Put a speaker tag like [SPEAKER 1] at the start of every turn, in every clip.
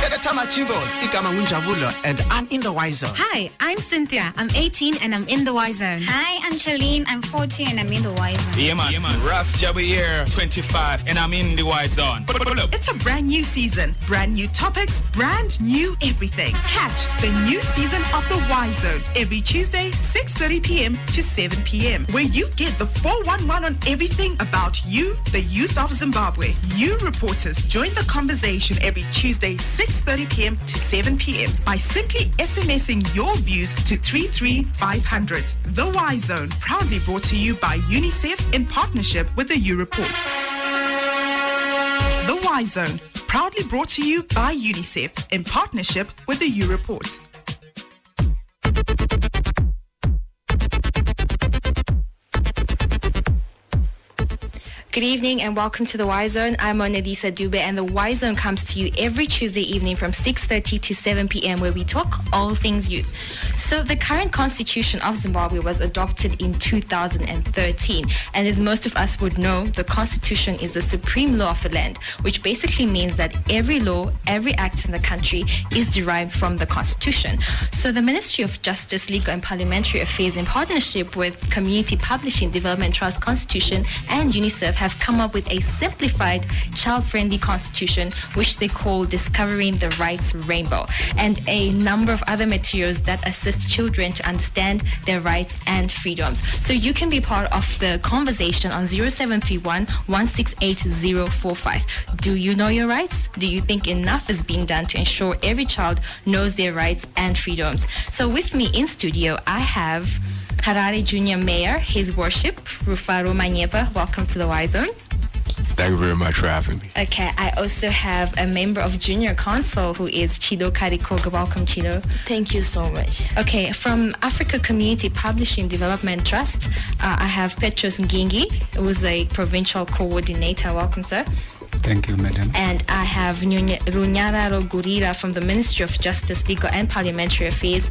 [SPEAKER 1] And I'm in the Y Zone.
[SPEAKER 2] Hi, I'm Cynthia. I'm 18 and I'm in the Y Zone.
[SPEAKER 3] Hi, I'm Charlene. I'm 14 and I'm in the Y Zone.
[SPEAKER 4] Yeah, man. Raf Jabier, 25 and I'm in the Y Zone.
[SPEAKER 5] It's a brand new season, brand new topics, brand new everything. Catch the new season of the Y Zone every Tuesday, 6:30 p.m. to 7 p.m. where you get the 411 on everything about you, the youth of Zimbabwe. You reporters join the conversation every Tuesday, 6:30 p.m. to 7 p.m. by simply SMSing your views to 33500. The Y Zone, proudly brought to you by UNICEF in partnership with the U Report. The Y Zone, proudly brought to you by UNICEF in partnership with the U Report.
[SPEAKER 2] Good evening and welcome to the Y Zone. I'm Monelisa Dube and the Y Zone comes to you every Tuesday evening from 6:30 to 7 p.m. where we talk all things youth. So the current constitution of Zimbabwe was adopted in 2013, and as most of us would know, the constitution is the supreme law of the land, which basically means that every law, every act in the country is derived from the constitution. So the Ministry of Justice, Legal and Parliamentary Affairs in partnership with Community Publishing Development Trust Constitution and UNICEF have come up with a simplified, child-friendly constitution, which they call Discovering the Rights Rainbow, and a number of other materials that assist children to understand their rights and freedoms. So you can be part of the conversation on 0731 168045. Do you know your rights? Do you think enough is being done to ensure every child knows their rights and freedoms? So with me in studio, I have Harare Junior Mayor, His Worship, Rufaro Manyepa. Welcome to the Y Zone.
[SPEAKER 6] Thank you very much for having me.
[SPEAKER 2] Okay, I also have a member of Junior Council who is Chido Karikoga. Welcome, Chido.
[SPEAKER 7] Thank you so much.
[SPEAKER 2] Okay, from Africa Community Publishing Development Trust, I have Petros Ngingi, who is a provincial coordinator. Welcome, sir.
[SPEAKER 6] Thank you, madam.
[SPEAKER 2] And I have Runyararo Gurira from the Ministry of Justice, Legal and Parliamentary Affairs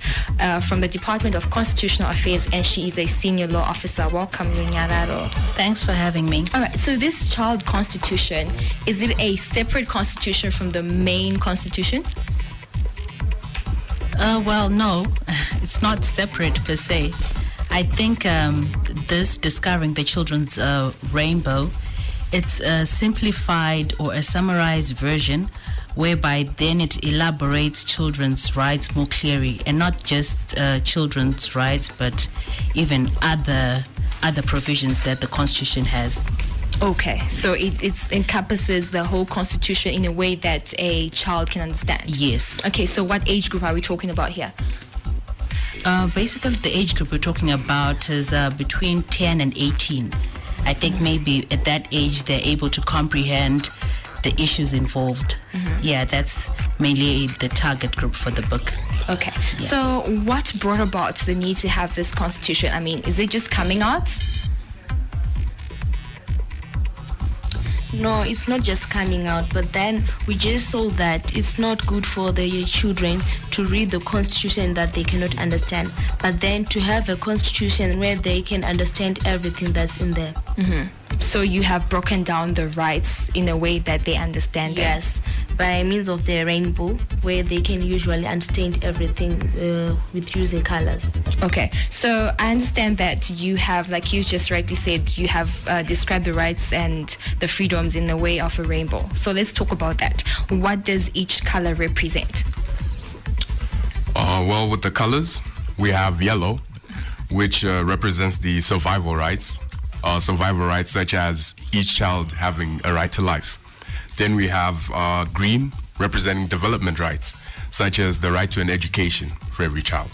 [SPEAKER 2] from the Department of Constitutional Affairs, and she is a senior law officer. Welcome, Runyararo.
[SPEAKER 7] Thanks for having me.
[SPEAKER 2] All right, so this child constitution, is it a separate constitution from the main constitution?
[SPEAKER 7] Well, no, it's not separate per se. I think this Discovering the Children's Rainbow, it's a simplified or a summarized version whereby then it elaborates children's rights more clearly, and not just children's rights, but even other provisions that the Constitution has.
[SPEAKER 2] Okay, so it encompasses the whole Constitution in a way that a child can understand?
[SPEAKER 7] Yes.
[SPEAKER 2] Okay, so what age group are we talking about here?
[SPEAKER 7] Basically, the age group we're talking about is between 10 and 18. I think maybe at that age they're able to comprehend the issues involved. Mm-hmm. Yeah, that's mainly the target group for the book.
[SPEAKER 2] Okay.
[SPEAKER 7] Yeah.
[SPEAKER 2] So what brought about the need to have this constitution? I mean, is it just coming out?
[SPEAKER 8] No, it's not just coming out, but then we just saw that it's not good for the children to read the constitution that they cannot understand, but then to have a constitution where they can understand everything that's in there.
[SPEAKER 2] Mm-hmm. So you have broken down the rights in a way that they understand.
[SPEAKER 8] Yes, by means of the rainbow, where they can usually understand everything with using colors.
[SPEAKER 2] Okay, so I understand that you have, like you just rightly said, you have described the rights and the freedoms in the way of a rainbow. So let's talk about that. What does each color represent?
[SPEAKER 6] Well, with the colors, we have yellow, which represents the survival rights. Survival rights such as each child having a right to life. Then we have green, representing development rights, such as the right to an education for every child.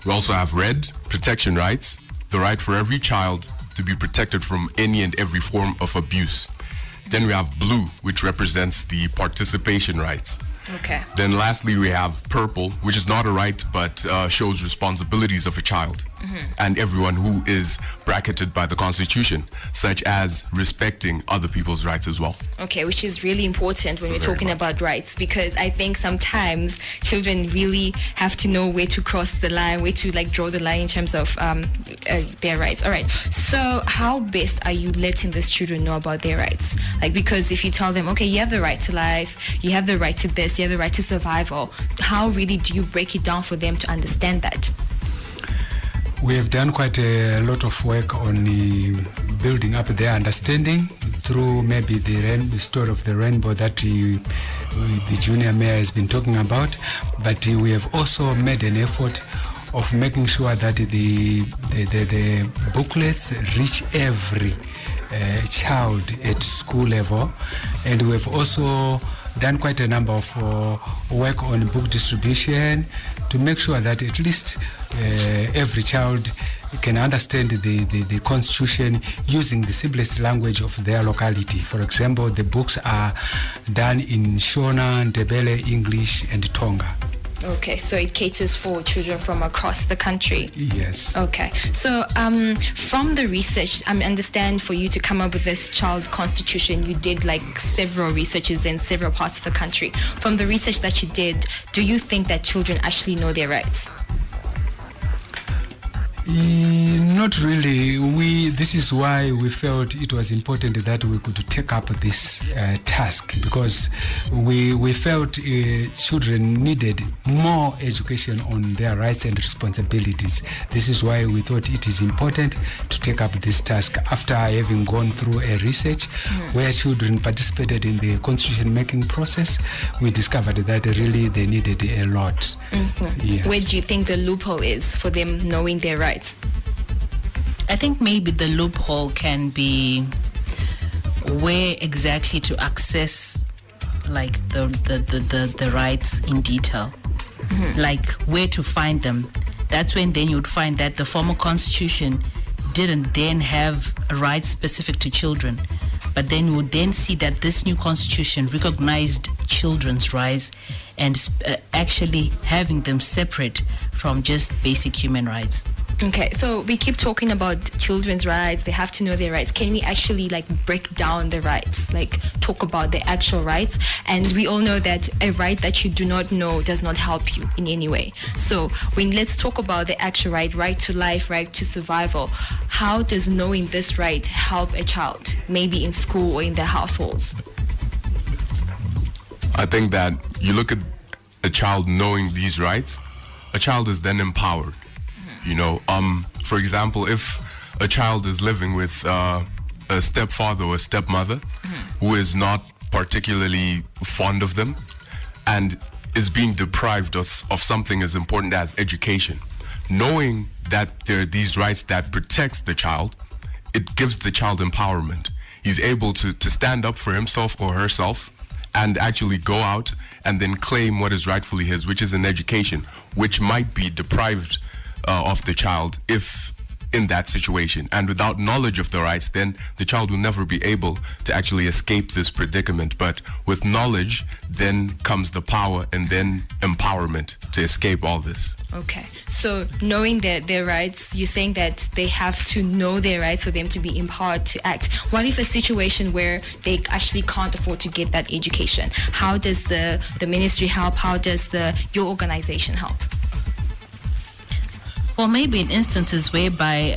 [SPEAKER 6] We also have red, protection rights, the right for every child to be protected from any and every form of abuse. Then we have blue, which represents the participation rights.
[SPEAKER 2] Okay.
[SPEAKER 6] Then lastly, we have purple, which is not a right, but shows responsibilities of a child. and everyone who is bracketed by the Constitution, such as respecting other people's rights as well.
[SPEAKER 2] Okay, which is really important when we're
[SPEAKER 6] Very
[SPEAKER 2] talking
[SPEAKER 6] much.
[SPEAKER 2] about rights, because I think sometimes children really have to know where to cross the line, where to like draw the line in terms of their rights. All right. So how best are you letting these children know about their rights? Like, because if you tell them, okay, you have the right to life, you have the right to this, you have the right to survival, how really do you break it down for them to understand that?
[SPEAKER 9] We have done quite a lot of work on building up their understanding through maybe the story of the rainbow that the junior mayor has been talking about. But we have also made an effort of making sure that the booklets reach every child at school level. And we have also done quite a number of work on book distribution to make sure that at least every child can understand the Constitution using the simplest language of their locality. For example, the books are done in Shona, Ndebele, English, and Tonga.
[SPEAKER 2] Okay, so it caters for children from across the country.
[SPEAKER 9] Yes.
[SPEAKER 2] Okay, so from the research, I understand for you to come up with this child constitution, you did like several researches in several parts of the country. From the research that you did, do you think that children actually know their rights?
[SPEAKER 9] Not really. This is why we felt it was important that we could take up this task, because we felt children needed more education on their rights and responsibilities. This is why we thought it is important to take up this task. After having gone through a research where children participated in the constitution making process, we discovered that really they needed a lot. Yes.
[SPEAKER 2] Where do you think the loophole is for them knowing their rights?
[SPEAKER 7] I think maybe the loophole can be where exactly to access like the rights in detail, like where to find them. That's when then you'd find that the former constitution didn't then have rights specific to children, but then you would then see that this new constitution recognized children's rights and actually having them separate from just basic human rights.
[SPEAKER 2] Okay, so we keep talking about children's rights, they have to know their rights. Can we actually like break down the rights, like talk about the actual rights? And we all know that a right that you do not know does not help you in any way. So let's talk about the actual right to life, right to survival. How does knowing this right help a child, maybe in school or in their households?
[SPEAKER 6] I think that you look at a child knowing these rights, a child is then empowered. You know, for example, if a child is living with a stepfather or a stepmother who is not particularly fond of them and is being deprived of something as important as education, knowing that there are these rights that protects the child, it gives the child empowerment. He's able to stand up for himself or herself and actually go out and then claim what is rightfully his, which is an education, which might be deprived of the child if in that situation. And without knowledge of the rights, then the child will never be able to actually escape this predicament. But with knowledge, then comes the power and then empowerment to escape all this.
[SPEAKER 2] Okay, so knowing their rights, you're saying that they have to know their rights for them to be empowered to act. What if a situation where they actually can't afford to get that education? How does the ministry help? How does your organization help?
[SPEAKER 7] Well, maybe in instances whereby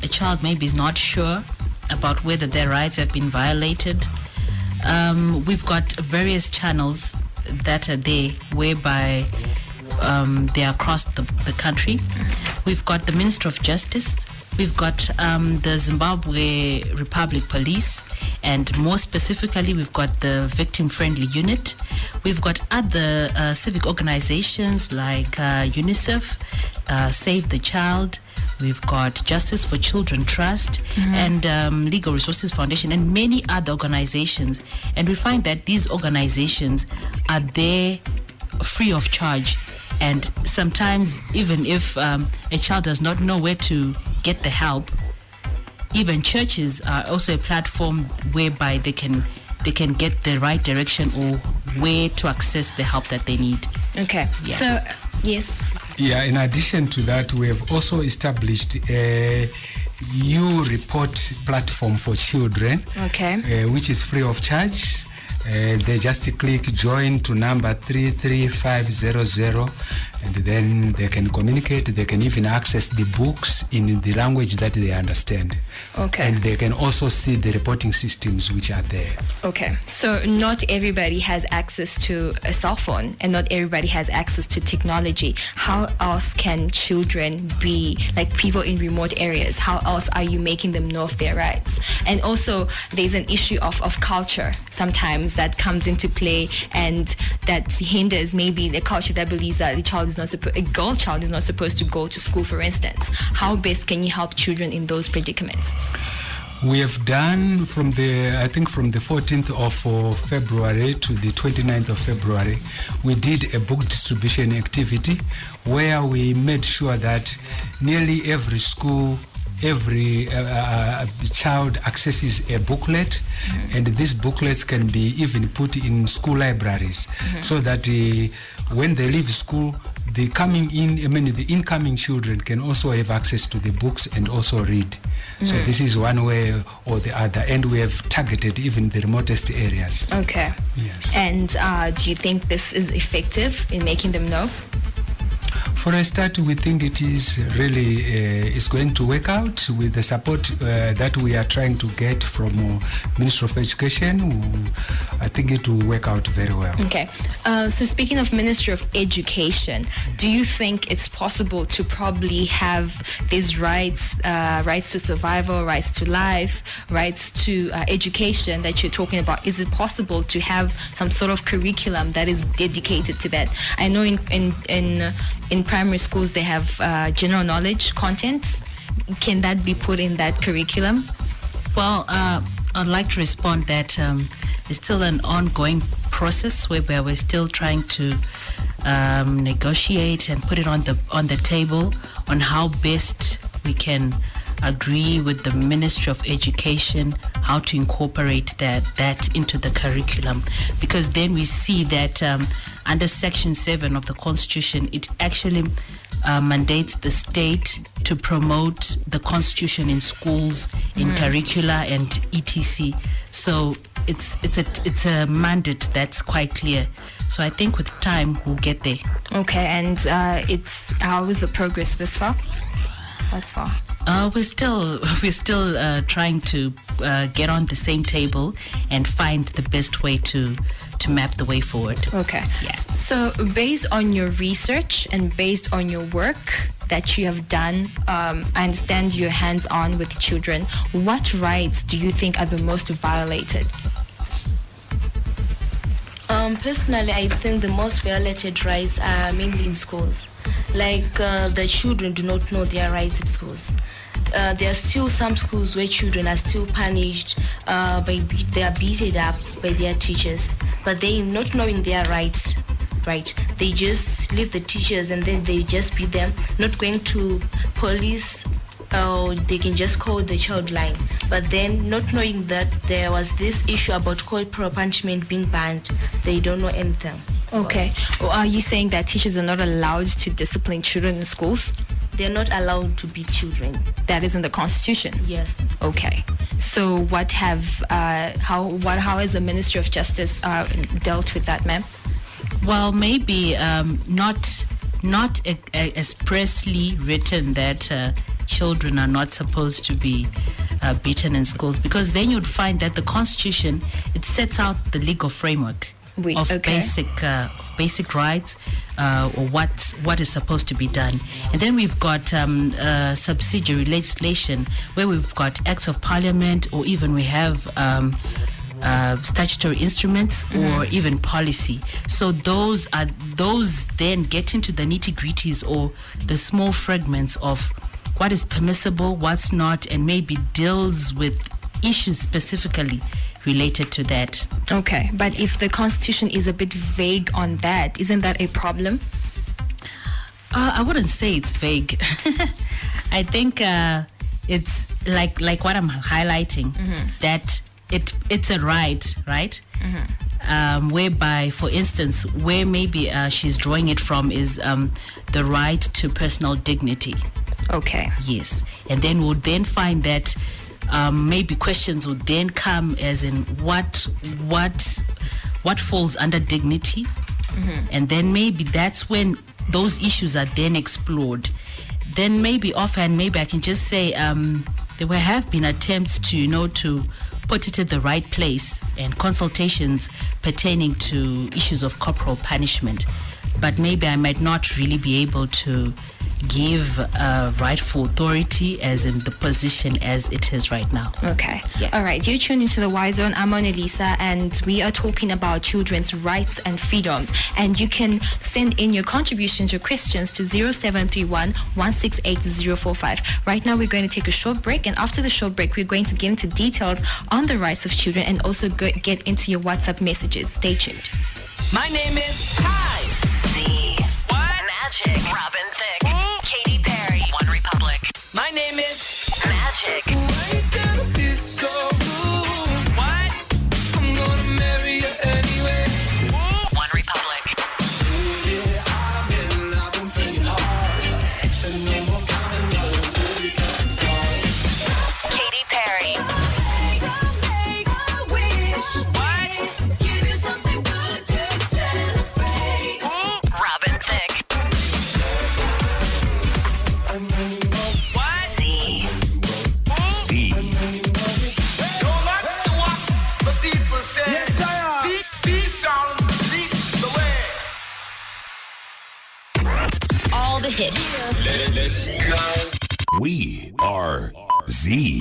[SPEAKER 7] a child maybe is not sure about whether their rights have been violated, we've got various channels that are there whereby they are across the country. We've got the Minister of Justice, we've got the Zimbabwe Republic Police, and more specifically we've got the Victim Friendly Unit. We've got other civic organizations like UNICEF, Save the Child. We've got Justice for Children Trust and Legal Resources Foundation and many other organizations. And we find that these organizations are there free of charge. And sometimes even if a child does not know where to get the help, even churches are also a platform whereby they can get the right direction or where to access the help that they need.
[SPEAKER 2] Okay.
[SPEAKER 7] Yeah.
[SPEAKER 2] So, yes.
[SPEAKER 9] Yeah, in addition to that, we have also established a U-Report platform for children, which is free of charge. They just click join to number 33500, and then they can communicate. They can even access the books in the language that they understand.
[SPEAKER 2] Okay.
[SPEAKER 9] And they can also see the reporting systems which are there.
[SPEAKER 2] Okay. So not everybody has access to a cell phone, and not everybody has access to technology. How else can children be, like people in remote areas, how else are you making them know of their rights? And also there's an issue of culture sometimes that comes into play, and that hinders maybe the culture that believes that a girl child is not supposed to go to school, for instance. How best can you help children in those predicaments?
[SPEAKER 9] We have done from the 14th of February to the 29th of February, we did a book distribution activity where we made sure that nearly every school, every child accesses a booklet, and these booklets can be even put in school libraries, so that when they leave school, the incoming children can also have access to the books and also read. So this is one way or the other, and we have targeted even the remotest areas.
[SPEAKER 2] Okay.
[SPEAKER 9] Yes.
[SPEAKER 2] And do you think this is effective in making them know?
[SPEAKER 9] For a start, we think it is really is going to work out with the support that we are trying to get from Ministry of Education. I think it will work out very well.
[SPEAKER 2] Okay. So speaking of Ministry of Education, do you think it's possible to probably have these rights to survival, rights to life, rights to education that you're talking about? Is it possible to have some sort of curriculum that is dedicated to that? I know in primary schools they have general knowledge content. Can that be put in that curriculum?
[SPEAKER 7] Well, I'd like to respond that it's still an ongoing process whereby we're still trying to negotiate and put it on the table on how best we can agree with the Ministry of Education how to incorporate that into the curriculum, because then we see that under Section 7 of the Constitution, it actually mandates the state to promote the Constitution in schools, in curricula and etc. So it's a mandate that's quite clear. So I think with time we'll get there.
[SPEAKER 2] Okay, and how is the progress this far? Thus far?
[SPEAKER 7] We're still trying to get on the same table and find the best way to map the way forward.
[SPEAKER 2] Okay.
[SPEAKER 7] Yes.
[SPEAKER 2] So based on your research and based on your work that you have done, I understand you're hands-on with children. What rights do you think are the most violated?
[SPEAKER 8] Personally, I think the most violated rights are mainly in schools. Like the children do not know their rights in schools. There are still some schools where children are still punished they are beaten up by their teachers, but they not knowing their rights. Right, they just leave the teachers and then they just beat them, not going to police. They can just call the child line, but then not knowing that there was this issue about corporal punishment being banned, they don't know anything.
[SPEAKER 2] Okay. Well, are you saying that teachers are not allowed to discipline children in schools?
[SPEAKER 8] They're not allowed to beat children.
[SPEAKER 2] That is in the Constitution?
[SPEAKER 8] Yes.
[SPEAKER 2] Okay. So how has the Ministry of Justice dealt with that, ma'am?
[SPEAKER 7] Well, maybe not expressly written that children are not supposed to be beaten in schools, because then you'd find that the Constitution, it sets out the legal framework of basic rights, or what is supposed to be done. And then we've got subsidiary legislation where we've got acts of parliament, or even we have statutory instruments, or even policy. So those then get into the nitty-gritties or the small fragments of what is permissible, what's not, and maybe deals with issues specifically related to that.
[SPEAKER 2] Okay, but if the Constitution is a bit vague on that, isn't that a problem?
[SPEAKER 7] I wouldn't say it's vague. I think it's like what I'm highlighting, that it's a right? whereby, for instance, where maybe she's drawing it from is the right to personal dignity.
[SPEAKER 2] Okay.
[SPEAKER 7] Yes. And then we'll then find that maybe questions would then come as in what falls under dignity. And then maybe that's when those issues are then explored. Then maybe offhand, maybe I can just say there have been attempts to put it in the right place and consultations pertaining to issues of corporal punishment. But maybe I might not really be able to give rightful authority as in the position as it is right now.
[SPEAKER 2] Okay.
[SPEAKER 7] Yeah.
[SPEAKER 2] All right. You're tuned into the Y Zone. I'm Mona Lisa, and we are talking about children's rights and freedoms. And you can send in your contributions, your questions to 0731 168 045. Right now, we're going to take a short break, and after the short break, we're going to get into details on the rights of children and also get into your WhatsApp messages. Stay tuned.
[SPEAKER 10] My name is Kai. Z. What? Magic. Robin Thicke. Katy Perry. One Republic. My name is Magic. Why you gotta be so rude? What? I'm gonna marry you anyway. One Republic. Yeah, I've been thinking hard. So no more counting those baby cotton stars. Katy Perry. Make a wish. What? Give you something good to celebrate. Robin Thicke. What? Z.
[SPEAKER 11] Z.
[SPEAKER 10] Don't like to watch the people say.
[SPEAKER 11] Yes, I am.
[SPEAKER 10] These songs lead the way.
[SPEAKER 11] All the hits. Let's go. We are Z.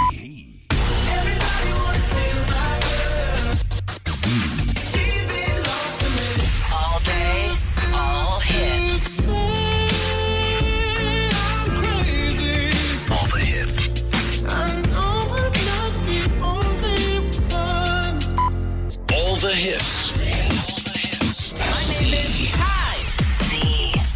[SPEAKER 10] Everybody wanna see my girl.
[SPEAKER 11] Z.
[SPEAKER 10] She belongs to me.
[SPEAKER 11] All day, all hits.
[SPEAKER 10] I'm crazy.
[SPEAKER 11] All the hits.
[SPEAKER 10] I know I'm not the only one.
[SPEAKER 11] All the hits.
[SPEAKER 10] My name is Kai.
[SPEAKER 11] Z.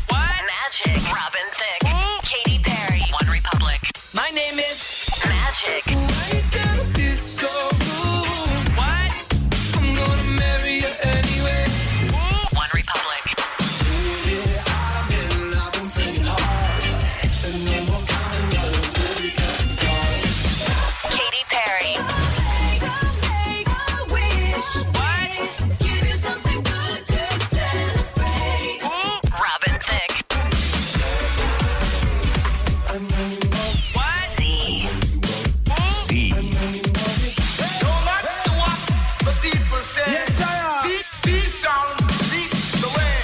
[SPEAKER 10] What? Magic. Robin Thicke. Katy Perry. One Republic. My name is Magic. Why you gotta be so rude? What? I'm gonna marry you anyway. One Republic. Yeah, I've been thinking hard. So no more counting those baby cotton stars. Katy Perry. Make a wish. What? Give you something good to celebrate. Robin Thicke. What?
[SPEAKER 11] Z.
[SPEAKER 10] Don't like to watch the people say. Yes, I am. These songs lead the way.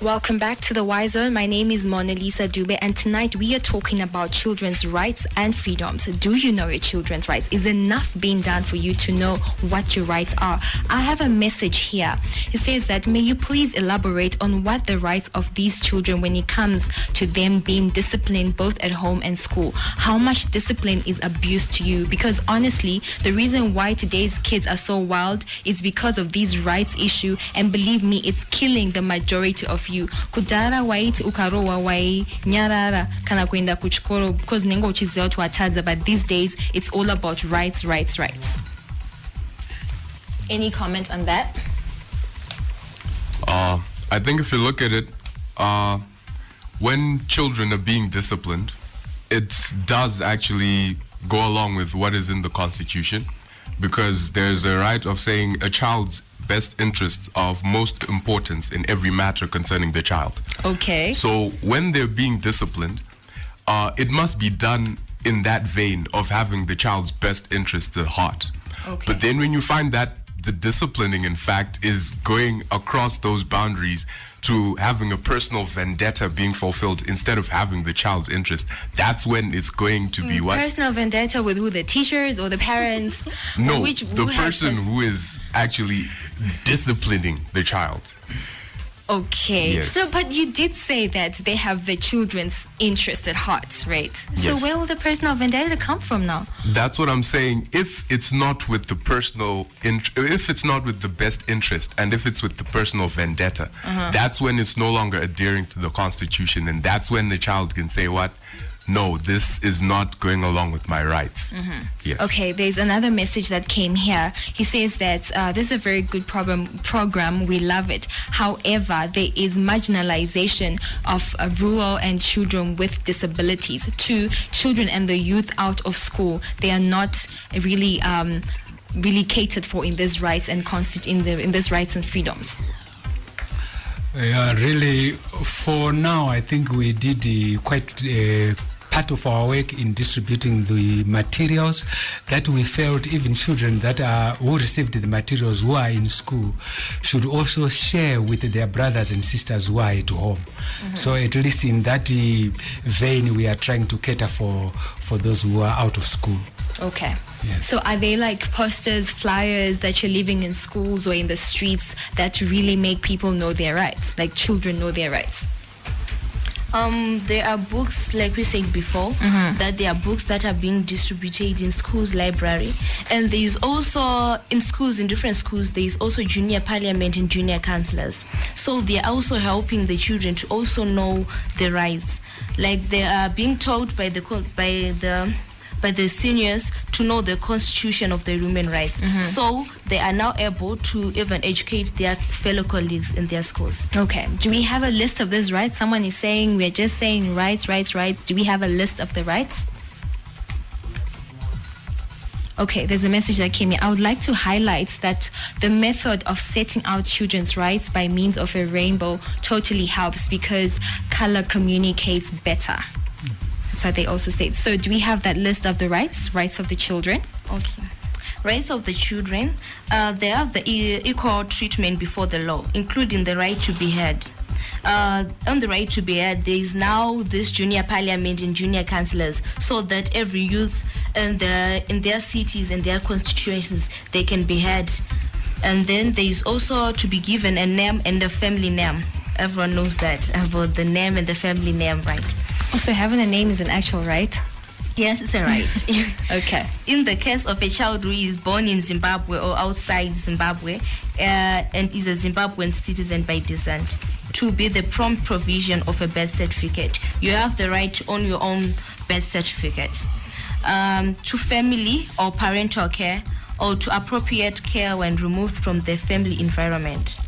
[SPEAKER 2] Welcome back to the Y Zone. My name is Mona Lisa Dube, and tonight we are talking about children's rights and freedoms. Do you know your children's rights? Is enough being done for you to know what your rights are? I have a message here. It says that, may you please elaborate on what the rights of these children when it comes to them being disciplined both at home and school. How much discipline is abuse to you? Because honestly, the reason why today's kids are so wild is because of these rights issue, and believe me, it's killing the majority of you. Kudara waiti ukarowa wai nyarara kana kwenda kuchukoro because nengo uchizi watu wataza, but these days it's all about rights. Any comment on that?
[SPEAKER 6] I think if you look at it, when children are being disciplined, it does actually go along with what is in the Constitution, because there's a right of saying a child's best interests are of most importance in every matter concerning the child.
[SPEAKER 2] Okay.
[SPEAKER 6] So when they're being disciplined, it must be done in that vein of having the child's best interests at heart.
[SPEAKER 2] Okay.
[SPEAKER 6] But then when you find that the disciplining, in fact, is going across those boundaries to having a personal vendetta being fulfilled instead of having the child's interest, that's when it's going to be what?
[SPEAKER 2] Personal vendetta with who? The teachers or the parents?
[SPEAKER 6] No,
[SPEAKER 2] Which,
[SPEAKER 6] the person who is actually disciplining the child.
[SPEAKER 2] Okay.
[SPEAKER 6] Yes.
[SPEAKER 2] No, but you did say that they have the children's interest at heart, right? So
[SPEAKER 6] Yes.
[SPEAKER 2] where will the personal vendetta come from now?
[SPEAKER 6] That's what I'm saying. If it's not with the personal, if it's not with the best interest, and if it's with the personal vendetta, that's when it's no longer adhering to the Constitution, and that's when the child can say, "What? no, this is not going along with my rights. Yes.
[SPEAKER 2] Okay, there's another message that came here. He says that this is a very good program. We love it. However, there is marginalization of rural and children with disabilities. 2, children and the youth out of school. They are not really catered for in these rights and in these rights and freedoms.
[SPEAKER 9] Really, for now, I think we did quite part of our work in distributing the materials that we felt even children that who received the materials who are in school should also share with their brothers and sisters who are at home. So at least in that vein, we are trying to cater for those who are out of school.
[SPEAKER 2] Okay.
[SPEAKER 9] Yes.
[SPEAKER 2] So are they like posters, flyers that you're leaving in schools or in the streets that really make people know their rights, like children know their rights?
[SPEAKER 8] There are books, like we said before, that there are books that are being distributed in schools' library. And there is also, in schools, in different schools, there is also junior parliament and junior councillors. So they are also helping the children to also know the rights. Like they are being taught by the seniors to know the constitution of the human rights. So they are now able to even educate their fellow colleagues in their schools.
[SPEAKER 2] Okay. Do we have a list of these rights? Someone is saying we're just saying rights. Do we have a list of the rights? Okay, there's a message that came in. I would like to highlight that the method of setting out children's rights by means of a rainbow totally helps because color communicates better. So they also say. So do we have that list of the rights of the children?
[SPEAKER 8] Okay. Rights of the children, they have the equal treatment before the law, including the right to be heard. On the right to be heard, there is now this junior parliament and junior councillors, so that every youth in their cities and their constituencies, they can be heard. And then there is also to be given a name and a family name. Everyone knows that, about the name and the family name, right?
[SPEAKER 2] Also, having a name is an actual right?
[SPEAKER 8] Yes, it's a right.
[SPEAKER 2] Okay.
[SPEAKER 8] In the case of a child who is born in Zimbabwe or outside Zimbabwe and is a Zimbabwean citizen by descent, to be the prompt provision of a birth certificate. You have the right to own your own birth certificate. To family or parental care, or to appropriate care when removed from the family environment.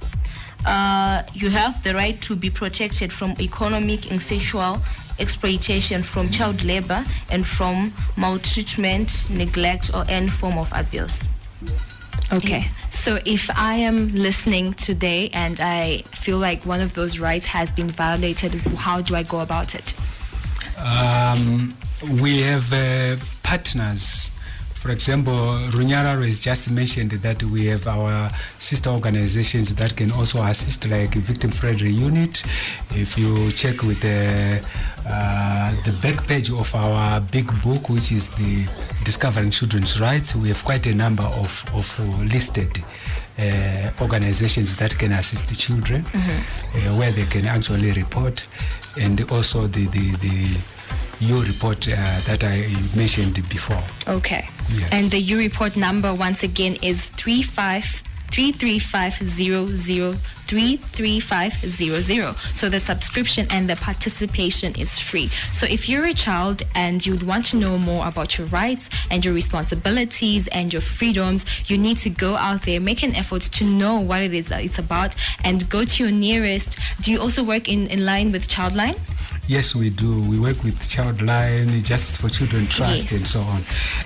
[SPEAKER 8] You have the right to be protected from economic and sexual exploitation, from child labor, and from maltreatment, neglect, or any form of abuse.
[SPEAKER 2] Okay, so if I am listening today and I feel like one of those rights has been violated, how do I go about it?
[SPEAKER 9] We have partners. For example, Runyararo has just mentioned that we have our sister organizations that can also assist, like Victim Friendly Unit. If you check with the back page of our big book, which is the Discovering Children's Rights, we have quite a number of listed organizations that can assist the children, where they can actually report, and also the U report that I mentioned before.
[SPEAKER 2] Okay.
[SPEAKER 9] Yes.
[SPEAKER 2] And the U report number once again is 33500. So the subscription and the participation is free. So if you're a child and you'd want to know more about your rights and your responsibilities and your freedoms, you need to go out there, make an effort to know what it is it's about, and go to your nearest. Do you also work in line with Childline?
[SPEAKER 9] Yes, we do. We work with Childline, Justice for Children Trust, and so on.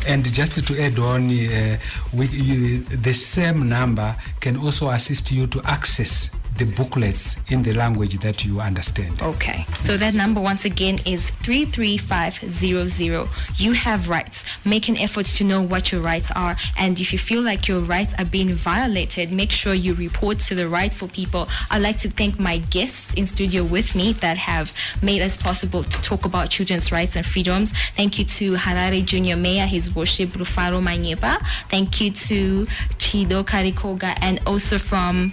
[SPEAKER 9] And just to add on, the same number can also assist you to access the booklets in the language that you understand.
[SPEAKER 2] Okay. So that number once again is 33500. You have rights. Make an effort to know what your rights are. And if you feel like your rights are being violated, make sure you report to the rightful people. I'd like to thank my guests in studio with me that have made us possible to talk about children's rights and freedoms. Thank you to Harare Junior Mayor, His Worship Rufaro Manyepa. Thank you to Chido Karikoga, and also from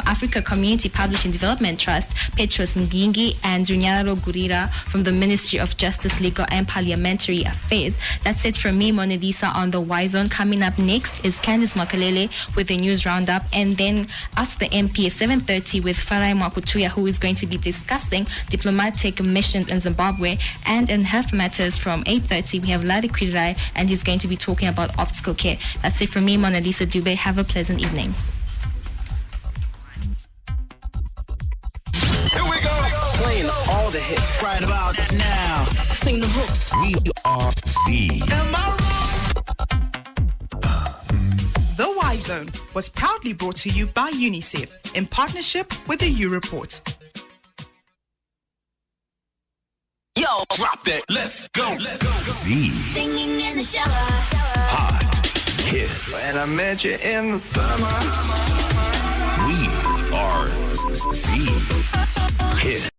[SPEAKER 2] Africa Community Publishing Development Trust, Petros Ngingi, and Runyaro Gurira from the Ministry of Justice, Legal and Parliamentary Affairs. That's it from me, Monedisa, on the Y Zone. Coming up next is Candice Makalele with the news roundup, and then Ask the MP at 7:30 with Farai Mwakutuya, who is going to be discussing diplomatic missions in Zimbabwe. And in Health Matters from 8:30, we have Ladi Kwirai, and he's going to be talking about optical care. That's it from me, Mona Lisa Dube. Have a pleasant evening.
[SPEAKER 11] Here we go.
[SPEAKER 10] Playing all the hits right about now. Sing the hook.
[SPEAKER 11] We are Z.
[SPEAKER 10] Am I
[SPEAKER 5] The Y Zone was proudly brought to you by UNICEF in partnership with the U Report.
[SPEAKER 10] Yo, drop that. Let's go. Let's go.
[SPEAKER 11] Z.
[SPEAKER 3] Singing in the shower.
[SPEAKER 11] Hot hits.
[SPEAKER 1] When I met you in the summer.
[SPEAKER 11] We are Z. Hit.